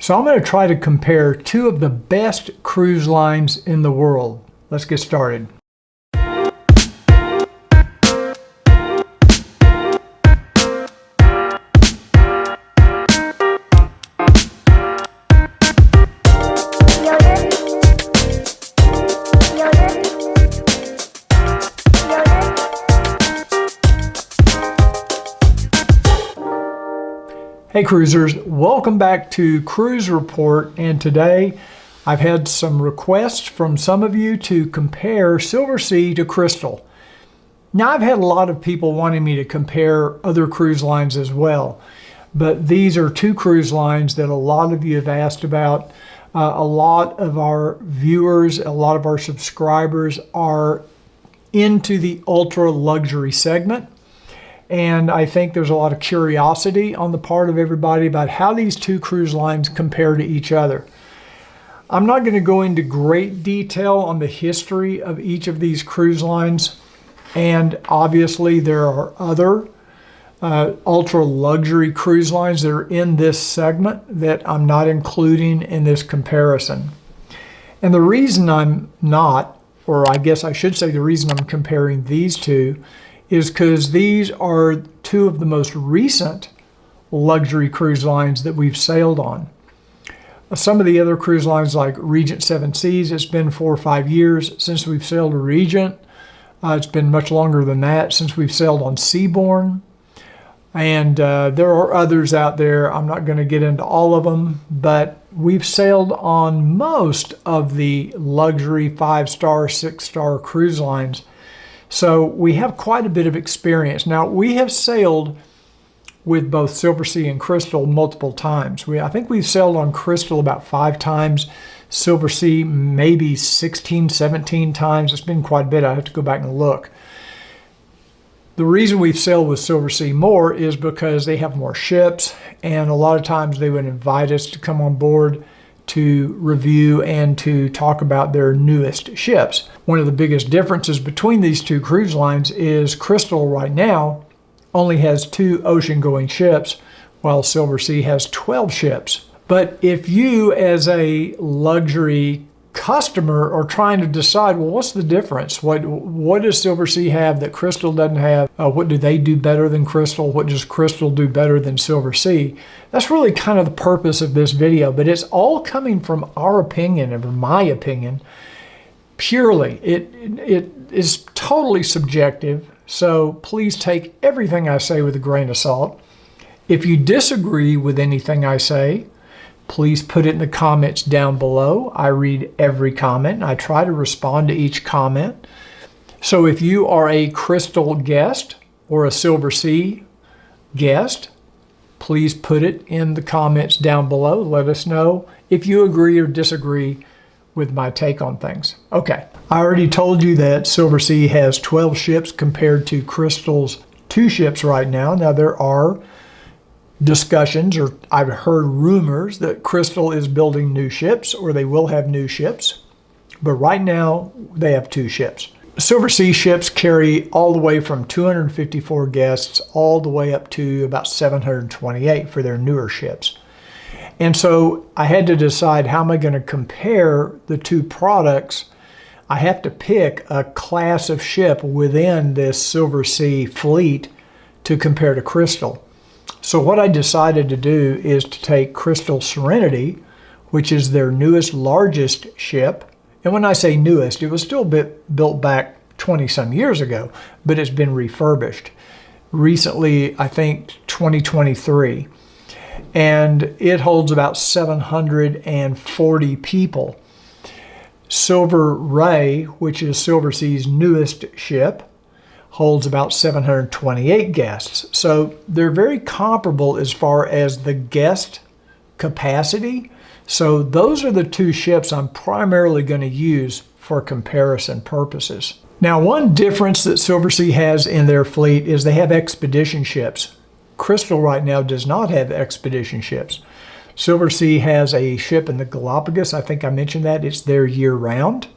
So I'm going to try to compare two of the best cruise lines in the world. Let's get started. Hey cruisers, welcome back to Cruise Report, and today I've had some requests from some of you to compare Silversea to Crystal. Now I've had a lot of people wanting me to compare other cruise lines as well, but these are two cruise lines that a lot of you have asked about. A lot of our viewers, a lot of our subscribers are into the ultra luxury segment. And I think there's a lot of curiosity on the part of everybody about how these two cruise lines compare to each other. I'm not going to go into great detail on the history of each of these cruise lines. And obviously there are other ultra luxury cruise lines that are in this segment that I'm not including in this comparison. And the reason I'm not, or I guess I should say the reason I'm comparing these two, is because these are two of the most recent luxury cruise lines that we've sailed on. Some of the other cruise lines like Regent Seven Seas, it's been 4 or 5 years since we've sailed a Regent. It's been much longer than that since we've sailed on Seabourn. And there are others out there. I'm not going to get into all of them, but we've sailed on most of the luxury 5-star, 6-star cruise lines. So we have quite a bit of experience. Now, we have sailed with both Silversea and Crystal multiple times. I think we've sailed on Crystal about 5 times, Silversea maybe 16, 17 times. It's been quite a bit. I have to go back and look. The reason we've sailed with Silversea more is because they have more ships, and a lot of times they would invite us to come on board to review and to talk about their newest ships. One of the biggest differences between these two cruise lines is Crystal right now only has 2 ocean-going ships, while Silversea has 12 ships. But if you as a luxury customer are trying to decide, well, what's the difference? What does Silversea have that Crystal doesn't have? What do they do better than Crystal? What does Crystal do better than Silversea? That's really kind of the purpose of this video, but it's all coming from our opinion, and from my opinion, purely. It is totally subjective, so please take everything I say with a grain of salt. If you disagree with anything I say, please put it in the comments down below. I read every comment, and I try to respond to each comment. So if you are a Crystal guest or a Silversea guest, please put it in the comments down below. Let us know if you agree or disagree with my take on things. Okay, I already told you that Silversea has 12 ships compared to Crystal's 2 ships right now. Now there are discussions, or I've heard rumors that Crystal is building new ships, or they will have new ships, but right now they have 2 ships. Silversea ships carry all the way from 254 guests all the way up to about 728 for their newer ships. And so I had to decide, how am I going to compare the 2 products? I have to pick a class of ship within this Silversea fleet to compare to Crystal. So what I decided to do is to take Crystal Serenity, which is their newest, largest ship. And when I say newest, it was still built back 20-some years ago, but it's been refurbished. Recently, I think 2023. And it holds about 740 people. Silver Ray, which is Silversea's newest ship, holds about 728 guests. So they're very comparable as far as the guest capacity. So those are the 2 ships I'm primarily going to use for comparison purposes. Now, one difference that Silversea has in their fleet is they have expedition ships. Crystal right now does not have expedition ships. Silversea has a ship in the Galapagos. I think I mentioned that. It's there year-round.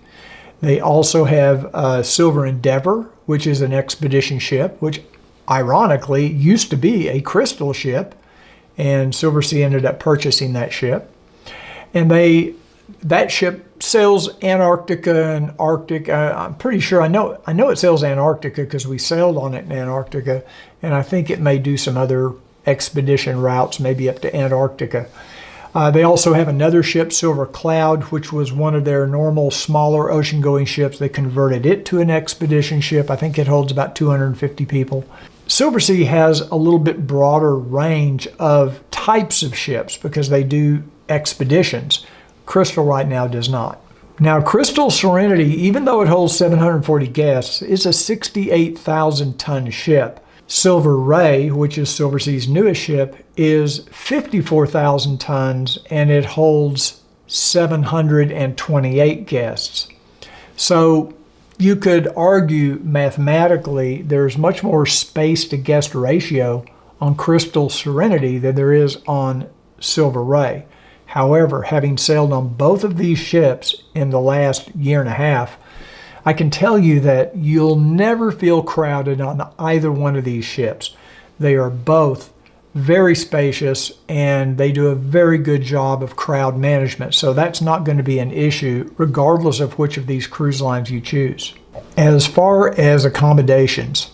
They also have Silver Endeavor, which is an expedition ship, which ironically used to be a Crystal ship, and Silversea ended up purchasing that ship. And that ship sails Antarctica and Arctic. I'm pretty sure I know it sails Antarctica because we sailed on it in Antarctica, and I think it may do some other expedition routes, maybe up to Antarctica. They also have another ship, Silver Cloud, which was one of their normal smaller ocean-going ships. They converted it to an expedition ship. I think it holds about 250 people. Silversea has a little bit broader range of types of ships because they do expeditions. Crystal right now does not. Now, Crystal Serenity, even though it holds 740 guests, is a 68,000-ton ship. Silver Ray, which is Silversea's newest ship, is 54,000 tons and it holds 728 guests. So you could argue mathematically there's much more space to guest ratio on Crystal Serenity than there is on Silver Ray. However, having sailed on both of these ships in the last year and a half, I can tell you that you'll never feel crowded on either one of these ships. They are both very spacious and they do a very good job of crowd management. So that's not going to be an issue regardless of which of these cruise lines you choose. As far as accommodations,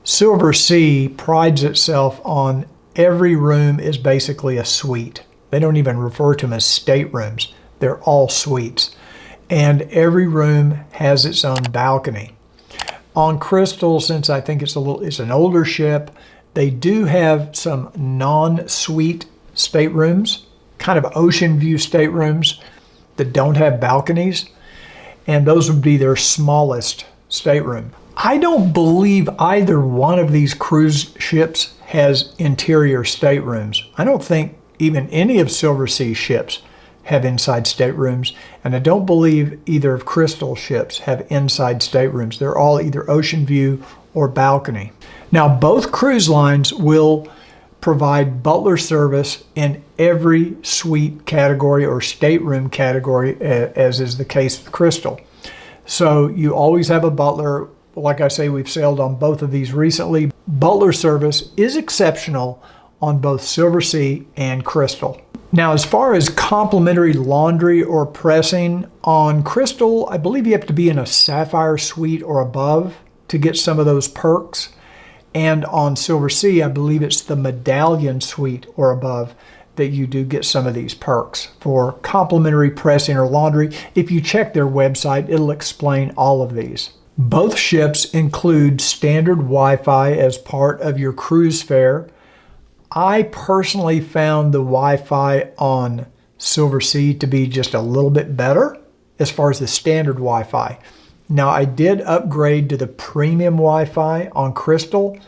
Silversea prides itself on every room is basically a suite. They don't even refer to them as staterooms. They're all suites. And every room has its own balcony. On Crystal, since I think it's an older ship, they do have some non-suite staterooms, kind of ocean view staterooms that don't have balconies, and those would be their smallest stateroom. I don't believe either one of these cruise ships has interior staterooms. I don't think even any of Silversea's ships have inside staterooms, and I don't believe either of Crystal ships have inside staterooms. They're all either ocean view or balcony. Now, both cruise lines will provide butler service in every suite category or stateroom category, as is the case with Crystal. So you always have a butler. Like I say, we've sailed on both of these recently. Butler service is exceptional on both Silversea and Crystal. Now, as far as complimentary laundry or pressing, on Crystal, I believe you have to be in a Sapphire suite or above to get some of those perks. And on Silversea, I believe it's the Medallion suite or above that you do get some of these perks for complimentary pressing or laundry. If you check their website, it'll explain all of these. Both ships include standard Wi-Fi as part of your cruise fare. I personally found the Wi-Fi on Silversea to be just a little bit better as far as the standard Wi-Fi. Now, I did upgrade to the premium Wi-Fi on Crystal,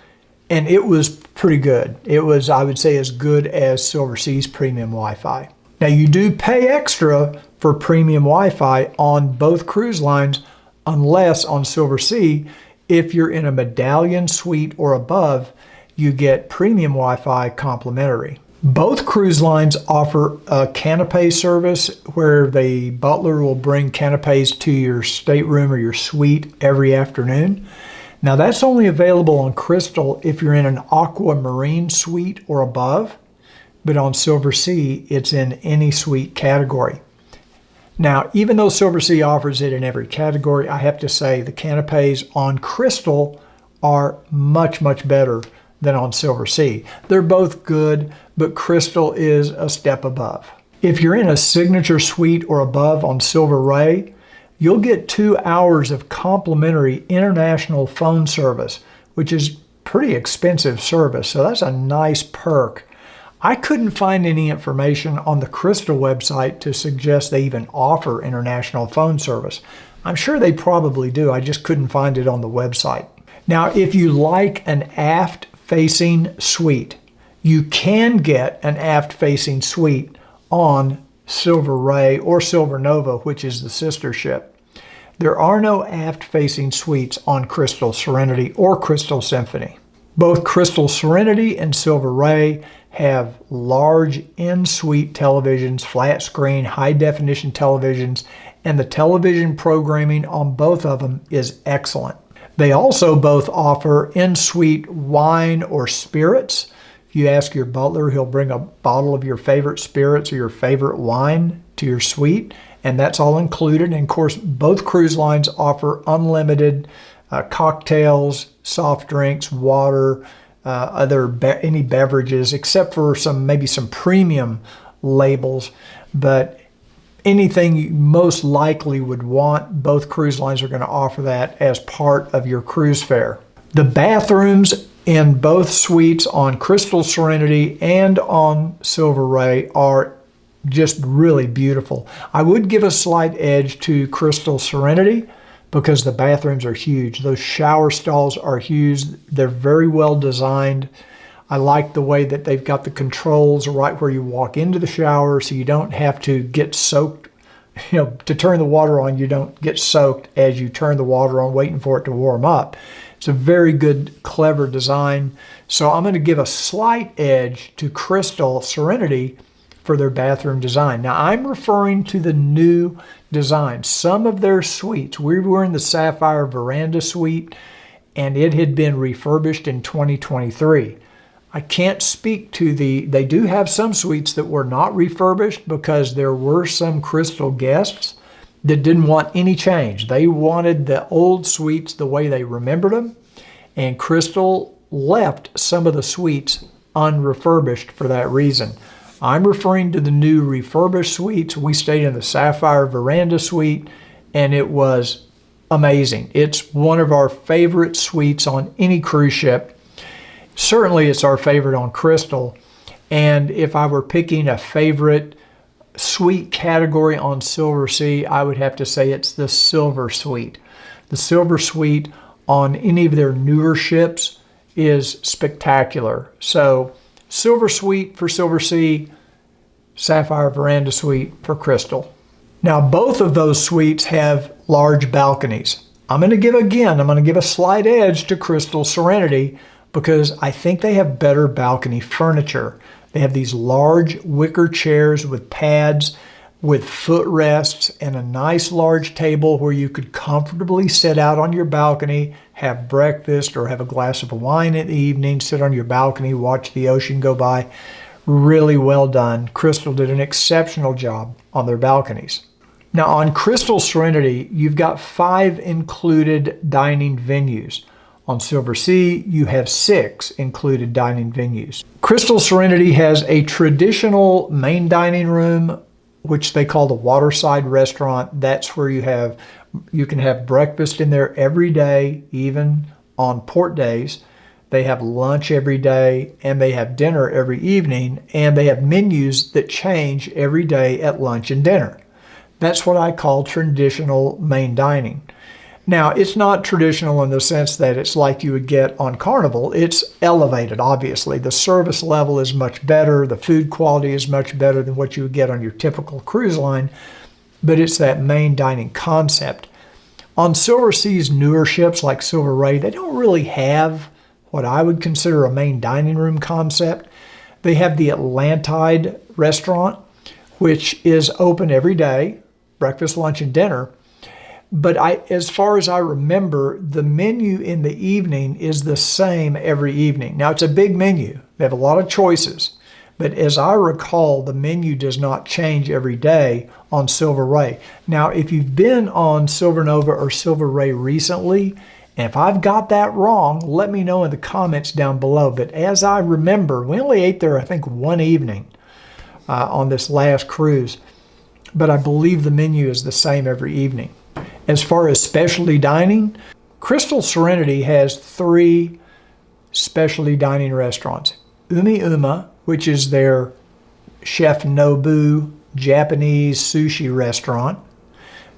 and it was pretty good. It was, I would say, as good as Silversea's premium Wi-Fi. Now, you do pay extra for premium Wi-Fi on both cruise lines, unless on Silversea, if you're in a Medallion suite or above, you get premium Wi-Fi complimentary. Both cruise lines offer a canapé service where the butler will bring canapés to your stateroom or your suite every afternoon. Now, that's only available on Crystal if you're in an aquamarine suite or above, but on Silversea, it's in any suite category. Now, even though Silversea offers it in every category, I have to say the canapés on Crystal are much, much better than on Silversea. They're both good, but Crystal is a step above. If you're in a signature suite or above on Silver Ray, you'll get 2 hours of complimentary international phone service, which is pretty expensive service, so that's a nice perk. I couldn't find any information on the Crystal website to suggest they even offer international phone service. I'm sure they probably do, I just couldn't find it on the website. Now, if you like an aft-facing suite, you can get an aft-facing suite on Silver Ray or Silver Nova, which is the sister ship. There are no aft-facing suites on Crystal Serenity or Crystal Symphony. Both Crystal Serenity and Silver Ray have large in-suite televisions, flat screen, high-definition televisions, and the television programming on both of them is excellent. They also both offer in-suite wine or spirits. If you ask your butler, he'll bring a bottle of your favorite spirits or your favorite wine to your suite, and that's all included. And of course, both cruise lines offer unlimited cocktails, soft drinks, water, any beverages, except for maybe some premium labels. But anything you most likely would want, both cruise lines are going to offer that as part of your cruise fare. The bathrooms in both suites on Crystal Serenity and on Silver Ray are just really beautiful. I would give a slight edge to Crystal Serenity because the bathrooms are huge. Those shower stalls are huge. They're very well designed. I like the way that they've got the controls right where you walk into the shower, so you don't have to get soaked. To turn the water on, you don't get soaked as you turn the water on, waiting for it to warm up. It's a very good, clever design. So I'm going to give a slight edge to Crystal Serenity for their bathroom design. Now, I'm referring to the new design. Some of their suites, we were in the Sapphire Veranda suite, and it had been refurbished in 2023. I can't speak to they do have some suites that were not refurbished because there were some Crystal guests that didn't want any change. They wanted the old suites the way they remembered them, and Crystal left some of the suites unrefurbished for that reason. I'm referring to the new refurbished suites. We stayed in the Sapphire Veranda suite, and it was amazing. It's one of our favorite suites on any cruise ship. Certainly it's our favorite on Crystal. And if I were picking a favorite suite category on Silversea, I would have to say it's the Silver Suite. The Silver Suite on any of their newer ships is spectacular. So Silver Suite for Silversea, Sapphire Veranda Suite for Crystal. Now, both of those suites have large balconies. I'm going to give a slight edge to Crystal Serenity because I think they have better balcony furniture. They have these large wicker chairs with pads, with footrests, and a nice large table where you could comfortably sit out on your balcony, have breakfast, or have a glass of wine in the evening, sit on your balcony, watch the ocean go by. Really well done. Crystal did an exceptional job on their balconies. Now, on Crystal Serenity, you've got 5 included dining venues. On Silversea, you have 6 included dining venues. Crystal Serenity has a traditional main dining room, which they call the Waterside Restaurant. That's where you can have breakfast in there every day, even on port days. They have lunch every day, and they have dinner every evening, and they have menus that change every day at lunch and dinner. That's what I call traditional main dining. Now, it's not traditional in the sense that it's like you would get on Carnival. It's elevated, obviously. The service level is much better. The food quality is much better than what you would get on your typical cruise line, but it's that main dining concept. On Silversea's newer ships like Silver Ray, they don't really have what I would consider a main dining room concept. They have the Atlantide restaurant, which is open every day, breakfast, lunch, and dinner. But as far as I remember, the menu in the evening is the same every evening. Now, it's a big menu. They have a lot of choices. But as I recall, the menu does not change every day on Silver Ray. Now, if you've been on Silver Nova or Silver Ray recently, and if I've got that wrong, let me know in the comments down below. But as I remember, we only ate there, I think, one evening on this last cruise. But I believe the menu is the same every evening. As far as specialty dining, Crystal Serenity has 3 specialty dining restaurants. Umi Uma, which is their Chef Nobu Japanese sushi restaurant.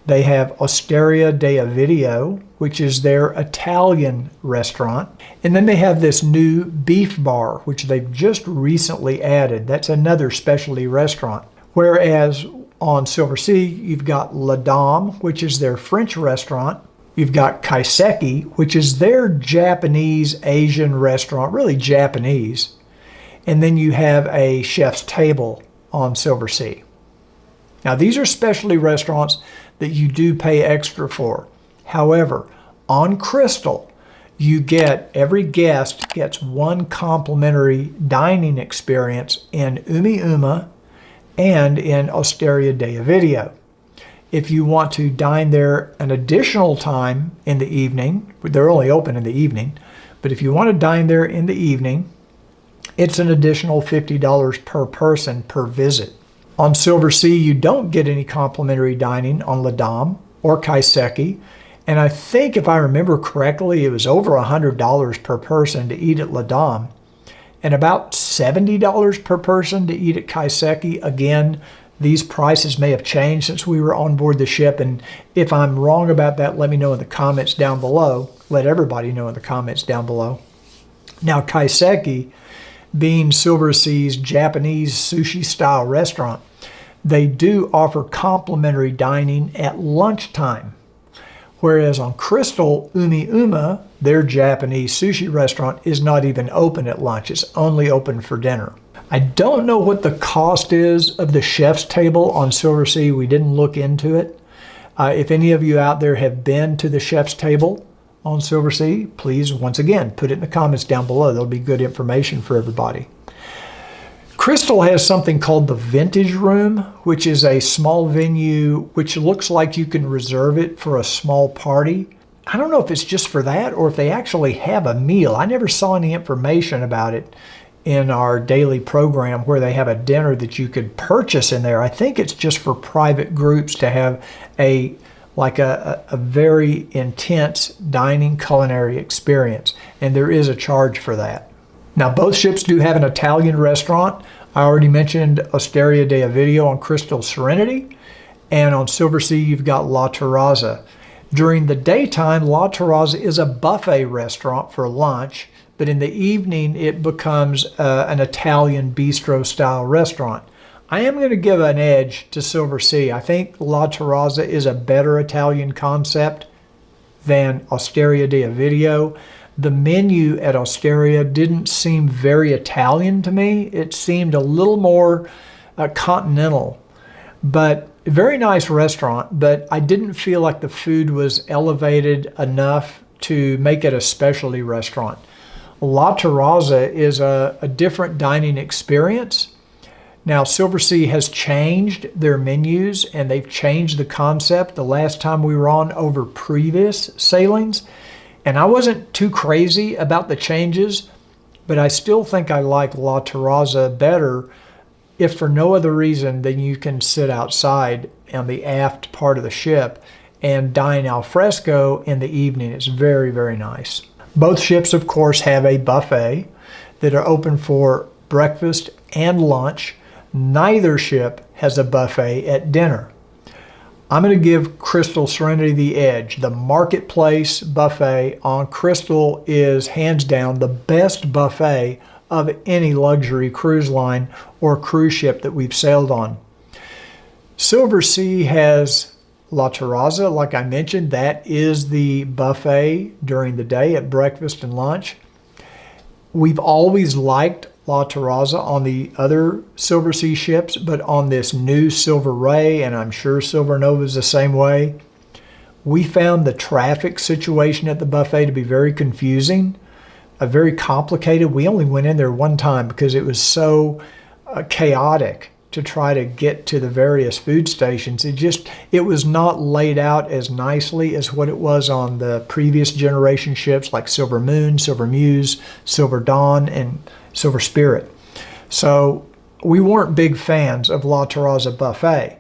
They have Osteria de Ovidio, which is their Italian restaurant. And then they have this new beef bar, which they've just recently added. That's another specialty restaurant. Whereas on Silversea, you've got La Dame, which is their French restaurant. You've got Kaiseki, which is their Japanese Asian restaurant, really Japanese. And then you have a chef's table on Silversea. Now, these are specialty restaurants that you do pay extra for. However, on Crystal, every guest gets 1 complimentary dining experience in Umi Uma and in Osteria de Ovidio. If you want to dine there an additional time in the evening, they're only open in the evening, but if you want to dine there in the evening, it's an additional $50 per person per visit. On Silversea, you don't get any complimentary dining on La Dame or Kaiseki, and I think if I remember correctly, it was over $100 per person to eat at La Dame, and about $70 per person to eat at Kaiseki. Again, these prices may have changed since we were on board the ship, and if I'm wrong about that, let me know in the comments down below. Let everybody know in the comments down below. Now, Kaiseki, being Silversea's Japanese sushi-style restaurant, they do offer complimentary dining at lunchtime. Whereas on Crystal, Umi Uma, their Japanese sushi restaurant, is not even open at lunch. It's only open for dinner. I don't know what the cost is of the chef's table on Silversea. We didn't look into it. If any of you out there have been to the chef's table on Silversea, please, once again, put it in the comments down below. There'll be good information for everybody. Crystal has something called the Vintage Room, which is a small venue which looks like you can reserve it for a small party. I don't know if it's just for that or if they actually have a meal. I never saw any information about it in our daily program where they have a dinner that you could purchase in there. I think it's just for private groups to have a very intense dining culinary experience, and there is a charge for that. Now, both ships do have an Italian restaurant. I already mentioned Osteria de Ovidio on Crystal Serenity, and on Silversea you've got La Terrazza. During the daytime, La Terrazza is a buffet restaurant for lunch, but in the evening it becomes an Italian bistro-style restaurant. I am going to give an edge to Silversea. I think La Terrazza is a better Italian concept than Osteria de Ovidio. The menu at Osteria didn't seem very Italian to me. It seemed a little more continental, but a very nice restaurant, but I didn't feel like the food was elevated enough to make it a specialty restaurant. La Terrazza is a different dining experience. Now, Silversea has changed their menus and they've changed the concept the last time we were on over previous sailings. And I wasn't too crazy about the changes, but I still think I like La Terrazza better, if for no other reason than you can sit outside on the aft part of the ship and dine al fresco in the evening. It's very, very nice. Both ships, of course, have a buffet that are open for breakfast and lunch. Neither ship has a buffet at dinner. I'm going to give Crystal Serenity the edge. The Marketplace buffet on Crystal is hands down the best buffet of any luxury cruise line or cruise ship that we've sailed on. Silversea has La Terrazza, like I mentioned. That is the buffet during the day at breakfast and lunch. We've always liked La Terrazza on the other Silversea ships, but on this new Silver Ray, and I'm sure Silver Nova is the same way, we found the traffic situation at the buffet to be very confusing, very complicated. We only went in there one time because it was so chaotic to try to get to the various food stations. It was not laid out as nicely as what it was on the previous generation ships like Silver Moon, Silver Muse, Silver Dawn, and Silver Spirit. So we weren't big fans of La Terrazza buffet,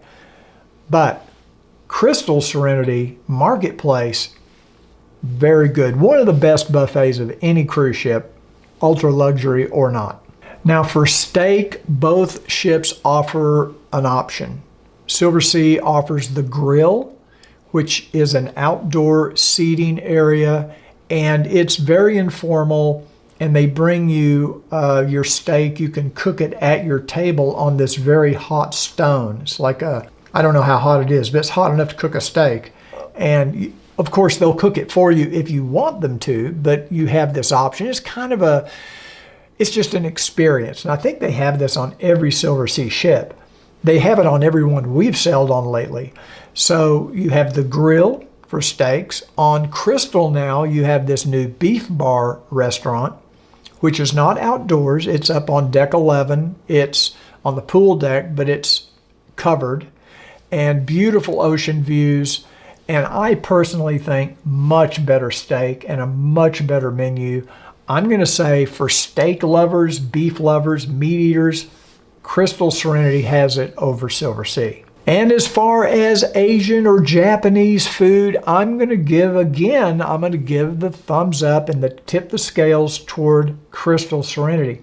but Crystal Serenity Marketplace, very good. One of the best buffets of any cruise ship, ultra luxury or not. Now for steak, both ships offer an option. Silversea offers the grill, which is an outdoor seating area, and it's very informal, and they bring you your steak. You can cook it at your table on this very hot stone. It's like I don't know how hot it is, but it's hot enough to cook a steak. And of course, they'll cook it for you if you want them to, but you have this option. It's just an experience. And I think they have this on every Silversea ship. They have it on every one we've sailed on lately. So you have the grill for steaks. On Crystal now, you have this new beef bar restaurant, which is not outdoors. It's up on deck 11. It's on the pool deck, but it's covered, and beautiful ocean views. And I personally think much better steak and a much better menu. I'm going to say for steak lovers, beef lovers, meat eaters, Crystal Serenity has it over Silversea. And as far as Asian or Japanese food, I'm going to give the thumbs up and tip the scales toward Crystal Serenity.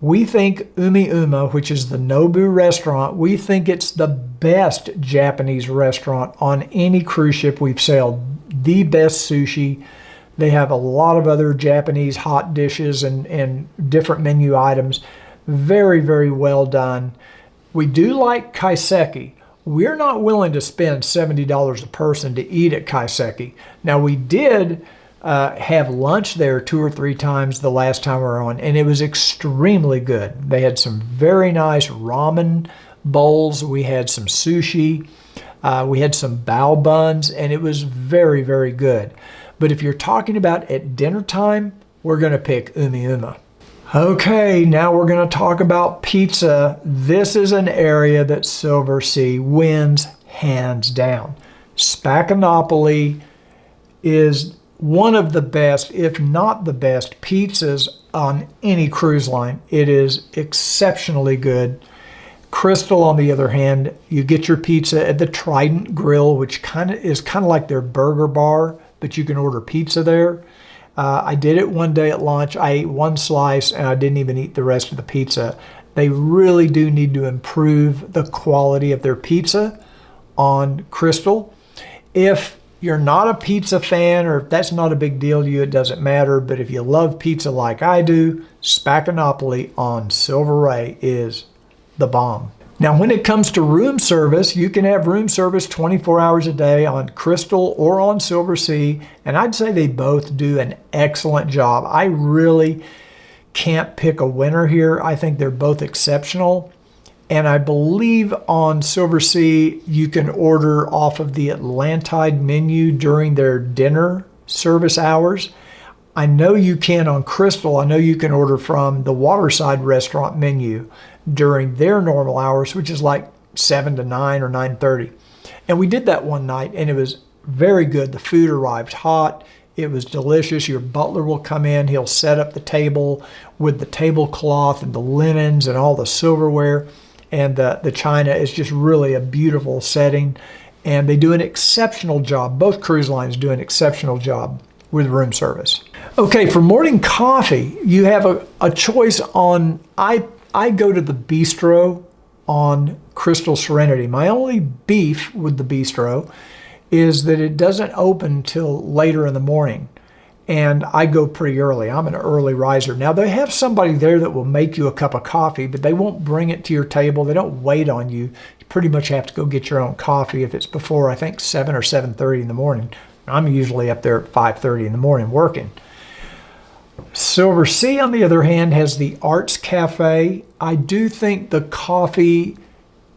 We think Umi Uma, which is the Nobu restaurant, we think it's the best Japanese restaurant on any cruise ship we've sailed. The best sushi. They have a lot of other Japanese hot dishes and different menu items. Very, very well done. We do like kaiseki. We're not willing to spend $70 a person to eat at kaiseki. Now, we did have lunch there 2 or 3 times the last time we were on, and it was extremely good. They had some very nice ramen bowls. We had some sushi. We had some bao buns, and it was very, very good. But if you're talking about at dinner time, we're going to pick Umi Uma. Okay, now we're going to talk about pizza. This is an area that Silversea wins hands down. Spaccanapoli is one of the best, if not the best, pizzas on any cruise line. It is exceptionally good. Crystal, on the other hand, you get your pizza at the Trident Grill, which is kind of like their burger bar, but you can order pizza there. I did it one day at lunch. I ate 1 slice and I didn't even eat the rest of the pizza. They really do need to improve the quality of their pizza on Crystal. If you're not a pizza fan, or if that's not a big deal to you, it doesn't matter. But if you love pizza like I do, Spaccanapoli on Silver Ray is the bomb. Now, when it comes to room service, you can have room service 24 hours a day on Crystal or on Silversea, and I'd say they both do an excellent job. I really can't pick a winner here. I think they're both exceptional. And I believe on Silversea, you can order off of the Atlantide menu during their dinner service hours. I know you can on Crystal. I know you can order from the Waterside restaurant menu during their normal hours, which is like 7 to 9 or 9:30. And we did that one night, and it was very good. The food arrived hot. It was delicious. Your butler will come in. He'll set up the table with the tablecloth and the linens and all the silverware. And the china is just really a beautiful setting. And they do an exceptional job. Both cruise lines do an exceptional job with room service. Okay, for morning coffee, you have a choice on, I go to the bistro on Crystal Serenity. My only beef with the bistro is that it doesn't open till later in the morning. And I go pretty early. I'm an early riser. Now, they have somebody there that will make you a cup of coffee, but they won't bring it to your table. They don't wait on you. You pretty much have to go get your own coffee if it's before, I think, 7 or 7:30 in the morning. I'm usually up there at 5:30 in the morning working. Silversea, on the other hand, has the Arts Cafe. I do think the coffee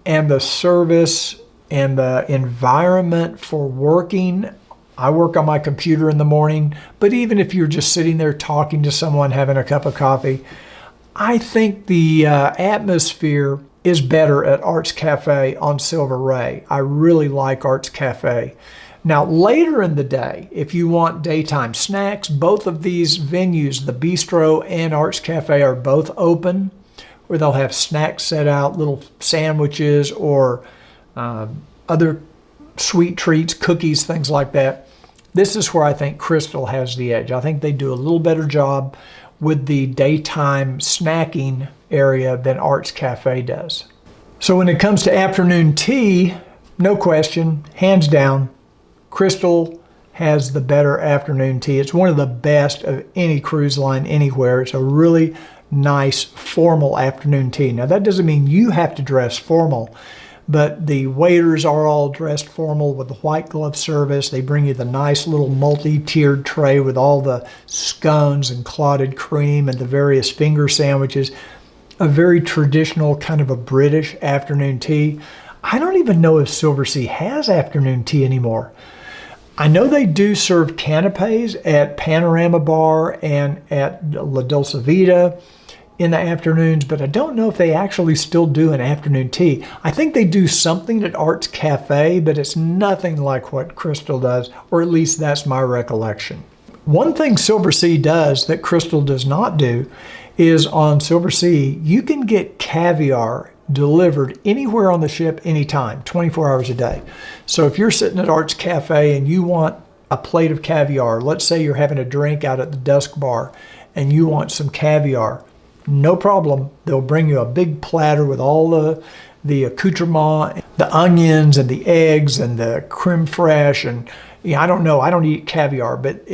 and the service and the environment for working, I work on my computer in the morning, but even if you're just sitting there talking to someone, having a cup of coffee, I think the atmosphere is better at Arts Cafe on Silver Ray. I really like Arts Cafe. Now, later in the day, if you want daytime snacks, both of these venues, the Bistro and Arts Cafe, are both open, where they'll have snacks set out, little sandwiches or other sweet treats, cookies, things like that. This is where I think Crystal has the edge. I think they do a little better job with the daytime snacking area than Arts Cafe does. So when it comes to afternoon tea, no question, hands down, Crystal has the better afternoon tea. It's one of the best of any cruise line anywhere. It's a really nice formal afternoon tea. Now, that doesn't mean you have to dress formal, but the waiters are all dressed formal with the white glove service. They bring you the nice little multi-tiered tray with all the scones and clotted cream and the various finger sandwiches. A very traditional kind of a British afternoon tea. I don't even know if Silversea has afternoon tea anymore. I know they do serve canapes at Panorama Bar and at La Dulce Vita in the afternoons, but I don't know if they actually still do an afternoon tea. I think they do something at Arts Cafe, but it's nothing like what Crystal does, or at least that's my recollection. One thing Silversea does that Crystal does not do is on Silversea, you can get caviar delivered anywhere on the ship, anytime, 24 hours a day. So if you're sitting at Arts Cafe and you want a plate of caviar, let's say you're having a drink out at the Dusk Bar and you want some caviar, no problem. They'll bring you a big platter with all the accoutrement, the onions and the eggs and the creme fraiche. And I don't know, I don't eat caviar, but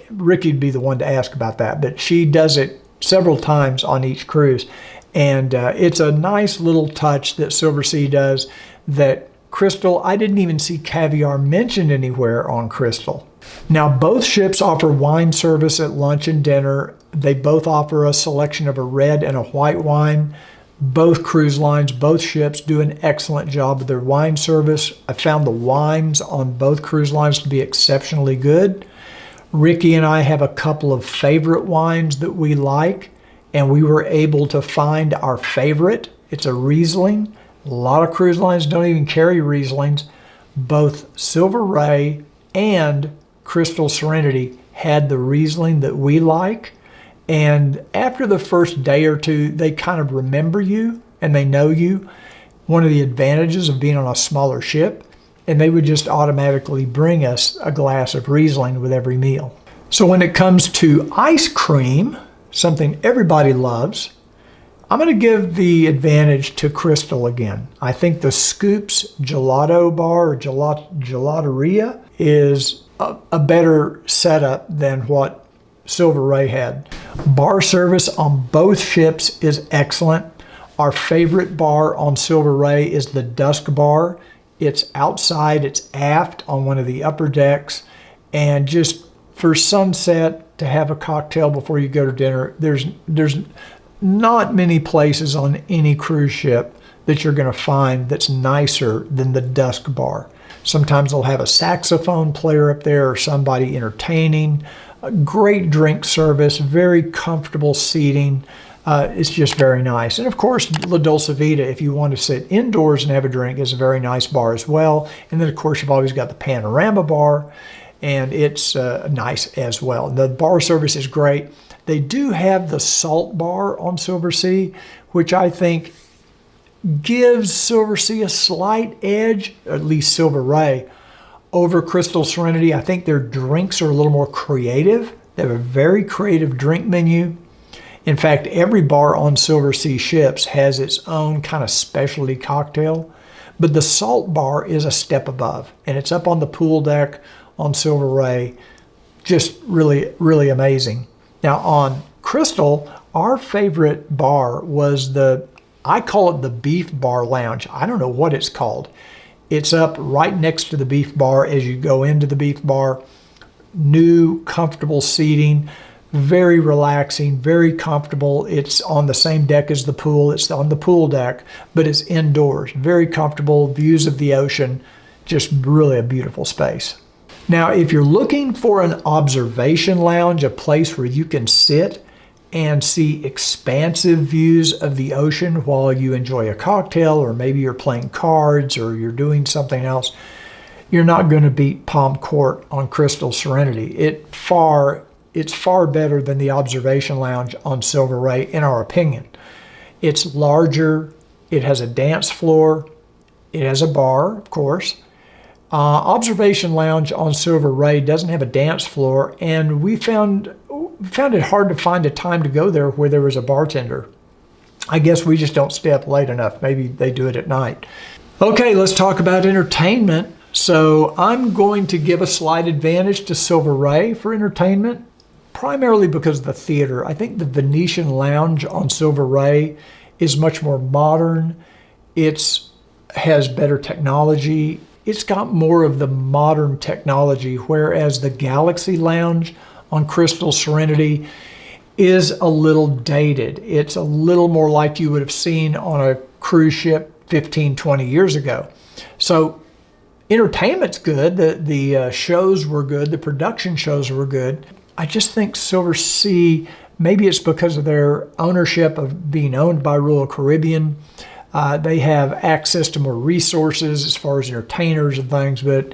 Ricky'd be the one to ask about that. But she does it several times on each cruise. And it's a nice little touch that Silversea does that Crystal, I didn't even see caviar mentioned anywhere on Crystal. Now, both ships offer wine service at lunch and dinner. They both offer a selection of a red and a white wine. Both cruise lines, both ships do an excellent job of their wine service. I found the wines on both cruise lines to be exceptionally good. Ricky and I have a couple of favorite wines that we like, and we were able to find our favorite. It's a Riesling. A lot of cruise lines don't even carry Rieslings. Both Silver Ray and Crystal Serenity had the Riesling that we like. And after the first day or two, they kind of remember you and they know you. One of the advantages of being on a smaller ship, and they would just automatically bring us a glass of Riesling with every meal. So when it comes to ice cream, something everybody loves, I'm going to give the advantage to Crystal again. I think the Scoops Gelato Bar or Gelateria is a better setup than what Silver Ray had. Bar service on both ships is excellent. Our favorite bar on Silver Ray is the Dusk Bar. It's outside, it's aft on one of the upper decks, and just for sunset to have a cocktail before you go to dinner, there's not many places on any cruise ship that you're going to find that's nicer than the Dusk Bar. Sometimes they'll have a saxophone player up there or somebody entertaining. A great drink service, very comfortable seating. It's just very nice. And of course, La Dolce Vita, if you want to sit indoors and have a drink, is a very nice bar as well. And then of course, you've always got the Panorama Bar, and it's nice as well. The bar service is great. They do have the Salt Bar on Silversea, which I think gives Silversea a slight edge, at least Silver Ray, over Crystal Serenity. I think their drinks are a little more creative. They have a very creative drink menu. In fact, every bar on Silversea ships has its own kind of specialty cocktail, but the Salt Bar is a step above, and it's up on the pool deck on Silver Ray. Just really, really amazing. Now on Crystal, our favorite bar was I call it the Beef Bar Lounge. I don't know what it's called. It's up right next to the Beef Bar as you go into the Beef Bar. New, comfortable seating, very relaxing, very comfortable. It's on the same deck as the pool. It's on the pool deck, but it's indoors. Very comfortable, views of the ocean, just really a beautiful space. Now, if you're looking for an observation lounge, a place where you can sit and see expansive views of the ocean while you enjoy a cocktail, or maybe you're playing cards or you're doing something else, you're not going to beat Palm Court on Crystal Serenity. It's far better than the observation lounge on Silver Ray, in our opinion. It's larger, it has a dance floor, it has a bar, of course. Observation lounge on Silver Ray doesn't have a dance floor, and we found it hard to find a time to go there where there was a bartender. I guess we just don't stay up late enough. Maybe they do it at night. Okay, let's talk about entertainment. So I'm going to give a slight advantage to Silver Ray for entertainment, primarily because of the theater. I think the Venetian Lounge on Silver Ray is much more modern. It has better technology. It's got more of the modern technology, whereas the Galaxy Lounge on Crystal Serenity is a little dated. It's a little more like you would have seen on a cruise ship 15, 20 years ago. So entertainment's good. The shows were good. The production shows were good. I just think Silversea Maybe it's because of their ownership of being owned by Royal Caribbean. They have access to more resources as far as entertainers and things, but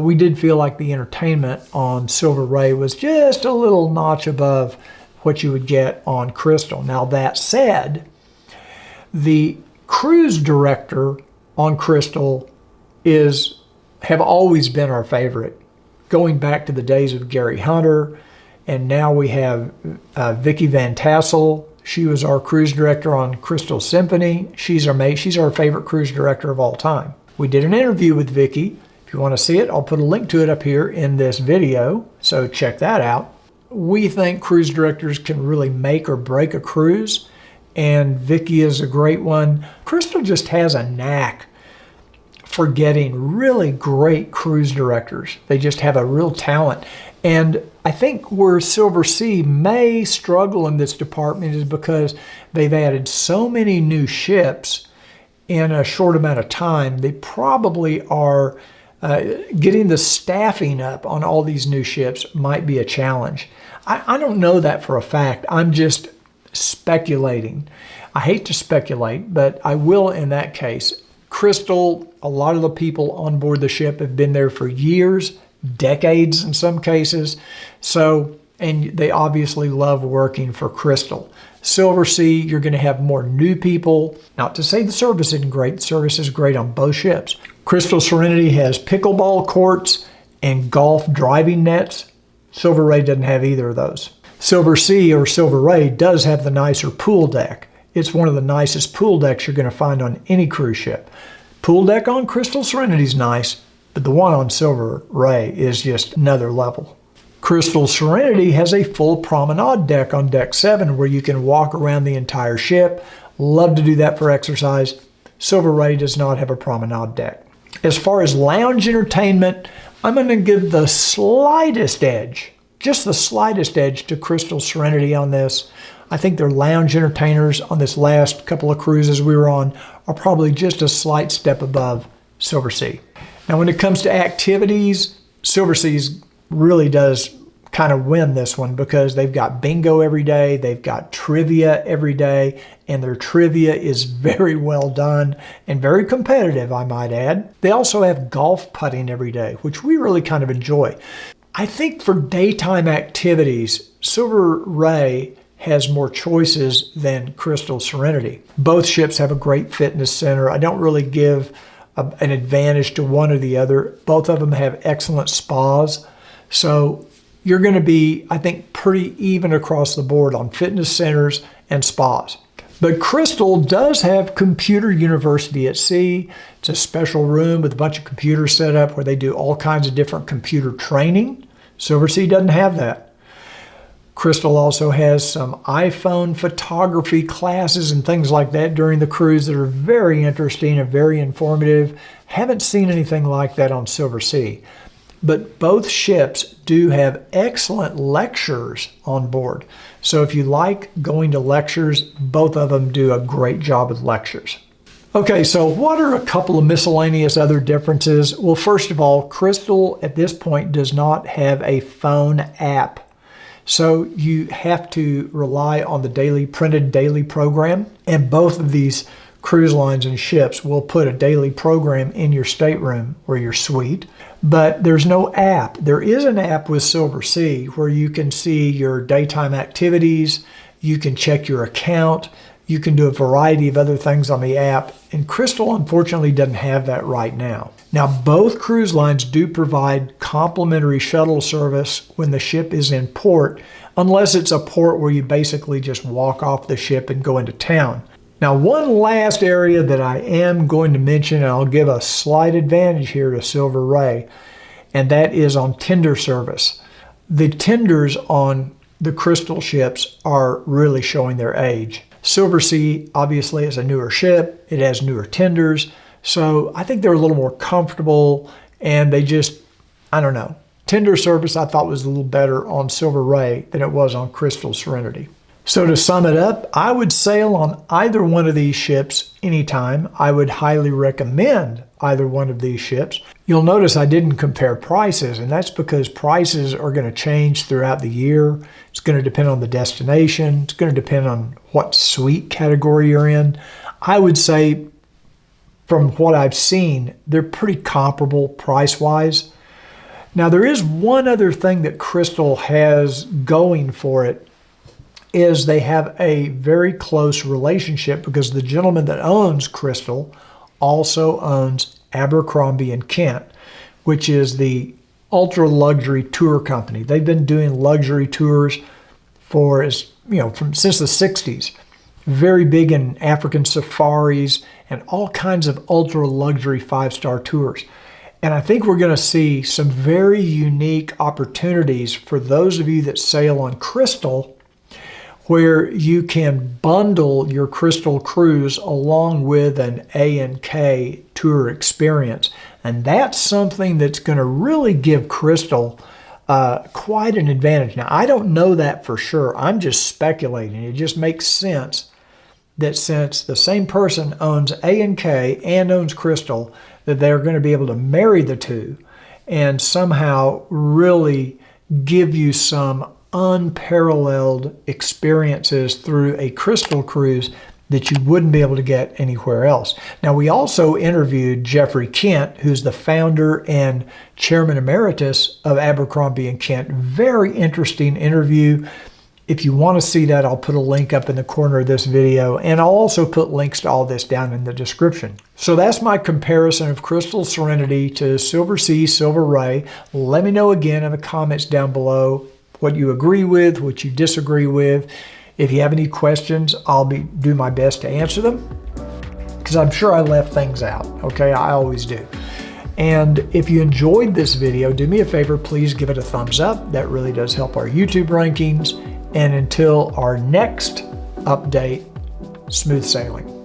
we did feel like the entertainment on Silver Ray was just a little notch above what you would get on Crystal. Now that said, the cruise director on Crystal have always been our favorite, going back to the days of Gary Hunter, and now we have Vicki Van Tassel. She was our cruise director on Crystal Symphony. She's our favorite cruise director of all time. We did an interview with Vicki. If you want to see it, I'll put a link to it up here in this video, so check that out. We think cruise directors can really make or break a cruise, and Vicki is a great one. Crystal just has a knack for getting really great cruise directors. They just have a real talent. And I think where Silversea may struggle in this department is because they've added so many new ships in a short amount of time. They probably are getting the staffing up on all these new ships might be a challenge. I don't know that for a fact. I'm just speculating. I hate to speculate, but I will in that case. Crystal, a lot of the people on board the ship have been there for years, decades in some cases. And they obviously love working for Crystal. Silversea, you're going to have more new people. Not to say the service isn't great. The service is great on both ships. Crystal Serenity has pickleball courts and golf driving nets. Silver Ray doesn't have either of those. Silversea or Silver Ray does have the nicer pool deck. It's one of the nicest pool decks you're going to find on any cruise ship. Pool deck on Crystal Serenity is nice, but the one on Silver Ray is just another level. Crystal Serenity has a full promenade deck on deck 7 where you can walk around the entire ship. Love to do that for exercise. Silver Ray does not have a promenade deck. As far as lounge entertainment, I'm going to give the slightest edge, just the slightest edge to Crystal Serenity on this. I think their lounge entertainers on this last couple of cruises we were on are probably just a slight step above Silversea. Now, when it comes to activities, Silversea really does kind of win this one because they've got bingo every day, they've got trivia every day, and their trivia is very well done and very competitive, I might add. They also have golf putting every day, which we really kind of enjoy. I think for daytime activities, Silver Ray has more choices than Crystal Serenity. Both ships have a great fitness center. I don't really give an advantage to one or the other. Both of them have excellent spas. So you're going to be, I think, pretty even across the board on fitness centers and spas. But Crystal does have Computer University at Sea. It's a special room with a bunch of computers set up where they do all kinds of different computer training. Silversea doesn't have that. Crystal also has some iPhone photography classes and things like that during the cruise that are very interesting and very informative. Haven't seen anything like that on Silversea. But both ships do have excellent lectures on board. So if you like going to lectures, both of them do a great job with lectures. Okay, so what are a couple of miscellaneous other differences? Well, first of all, Crystal at this point does not have a phone app. So you have to rely on the printed daily program, and both of these cruise lines and ships will put a daily program in your stateroom or your suite, but there's no app. There is an app with Silversea where you can see your daytime activities, you can check your account, you can do a variety of other things on the app, and Crystal unfortunately doesn't have that right now. Now, both cruise lines do provide complimentary shuttle service when the ship is in port, unless it's a port where you basically just walk off the ship and go into town. Now, one last area that I am going to mention, and I'll give a slight advantage here to Silver Ray, and that is on tender service. The tenders on the Crystal ships are really showing their age. Silversea obviously is a newer ship. It has newer tenders. So I think they're a little more comfortable, and they just, I don't know. Tender service I thought was a little better on Silver Ray than it was on Crystal Serenity. So to sum it up, I would sail on either one of these ships anytime. I would highly recommend either one of these ships. You'll notice I didn't compare prices, and that's because prices are going to change throughout the year. It's going to depend on the destination. It's going to depend on what suite category you're in. I would say from what I've seen, they're pretty comparable price-wise. Now, there is one other thing that Crystal has going for it, is they have a very close relationship because the gentleman that owns Crystal also owns Abercrombie and Kent, which is the ultra luxury tour company. They've been doing luxury tours for, since the 60s. Very big in African safaris and all kinds of ultra luxury 5-star tours. And I think we're going to see some very unique opportunities for those of you that sail on Crystal, where you can bundle your Crystal cruise along with an A&K tour experience. And that's something that's going to really give Crystal quite an advantage. Now, I don't know that for sure. I'm just speculating. It just makes sense that since the same person owns A&K and owns Crystal, that they're going to be able to marry the two and somehow really give you some unparalleled experiences through a Crystal cruise that you wouldn't be able to get anywhere else. Now, we also interviewed Jeffrey Kent, who's the founder and chairman emeritus of Abercrombie and Kent. Very interesting interview. If you want to see that, I'll put a link up in the corner of this video, and I'll also put links to all this down in the description. So that's my comparison of Crystal Serenity to Silversea Silver Ray. Let me know again in the comments down below what you agree with, what you disagree with. If you have any questions, I'll do my best to answer them, because I'm sure I left things out, okay? I always do. And if you enjoyed this video, do me a favor, please give it a thumbs up. That really does help our YouTube rankings. And until our next update, smooth sailing.